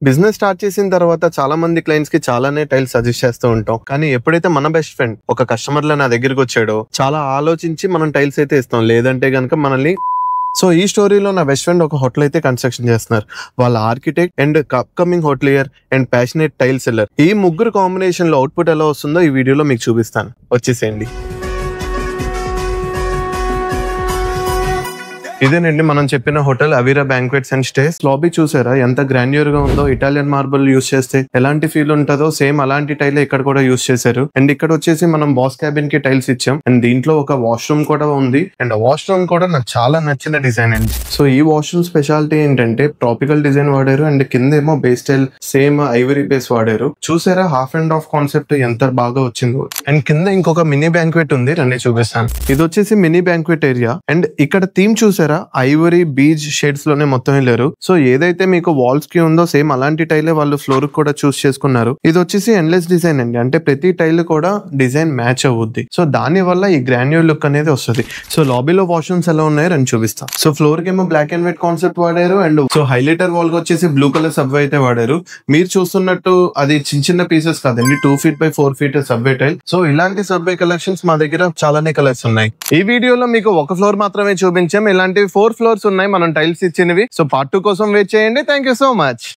Business start చేసిన తర్వాత చాలా మంది క్లయింట్స్ కి చాలానే టైల్స్ సజెస్ట్ చేస్తూ ఉంటాం. కానీ ఎప్పుడైతే మన బెస్ట్ ఫ్రెండ్ ఒక కస్టమర్ నా దగ్గరికి వచ్చాడో చాలా ఆలోచించి మనం టైల్స్ అయితే ఇస్తాం. లేదంటే గనక మనల్ని సో ఈ స్టోరీలో నా బెస్ట్ ఫ్రెండ్ ఒక హోటల్ అయితే కన్స్ట్రక్షన్ చేస్తున్నారు. వాళ్ళ architect and upcoming hotelier and passionate tile seller. ఈ ముగ్గురు కాంబినేషన్ లో అవుట్పుట్ ఎలా వస్తుందో ఈ వీడియోలో మీకు చూపిస్తాను. వచ్చేసేయండి. ఇదేనండి మనం చెప్పిన hotel Aveera banquets and stays. Lobby చూసారా ఎంత గ్రాండ్యూర్ గా ఉందో. ఇటాలియన్ మార్బుల్ యూస్ చేస్తే ఎలాంటి ఫీల్ ఉంటుందో సేమ్ అలాంటి టైల్ ఇక్కడ కూడా యూస్ చేశారు. అండ్ ఇక్కడ వచ్చేసి మనం బాస్ క్యాబిన్ కి టైల్స్ ఇచ్చాం. అండ్ దీంట్లో ఒక వాష్రూమ్ కూడా ఉంది. అండ్ వాష్రూమ్ కూడా నాకు చాలా నచ్చిన డిజైన్ అండి. సో ఈ వాష్రూమ్ స్పెషాలిటీ ఏంటంటే ట్రాపికల్ డిజైన్ వాడారు. అండ్ కింద ఏమో base tile same ivory base వాడారు. చూసారా హాఫ్ అండ్ హాఫ్ కాన్సెప్ట్ ఎంత బాగా వచ్చిందో. అండ్ కింద ఇంకొక మినీ బ్యాంక్వెట్ ఉంది, రండి చూపిస్తాను. ఇది వచ్చేసి మినీ బ్యాంక్వెట్ ఏరియా. అండ్ ఇక్కడ థీమ్ చూసారా ఐవరీ బీచ్ షేడ్స్ లోనే మొత్తం వెళ్ళారు. సో ఏదైతే మీకు వాల్స్ కి ఉందో సేమ్ అలాంటి టైలే వాళ్ళు ఫ్లోర్ కూడా చూస్ చేసుకున్నారు. ఇది వచ్చేసి ఎండ్లెస్ డిజైన్ అండి. అంటే ప్రతి టైల్ కూడా డిజైన్ మ్యాచ్ అవుద్ది. సో దాని వల్ల ఈ గ్రాన్యూర్ లుక్ అనేది వస్తుంది. సో లాబీలో వాష్రూమ్స్ ఎలా ఉన్నాయో అని చూపిస్తాం. సో ఫ్లోర్ కి ఏమో బ్లాక్ అండ్ వైట్ కాన్సెప్ట్ వాడారు. అండ్ సో హైలైటర్ వాల్ కి వచ్చేసి బ్లూ కలర్ సబ్వే అయితే వాడారు. మీరు చూస్తున్నట్టు అది చిన్న చిన్న పీసెస్ కాదండి, 2 feet by 4 feet subway tile. So ఇలాంటి సబ్వే కలెక్షన్స్ మా దగ్గర చాలానే కలర్స్ ఉన్నాయి. ఈ వీడియోలో మీకు ఒక ఫ్లోర్ మాత్రమే చూపించాం. ఇలాంటి 4 floors ఉన్నాయి మనం టైల్స్ ఇచ్చినవి. సో పార్ట్ 2 కోసం వెయిట్ చేయండి. Thank you so much.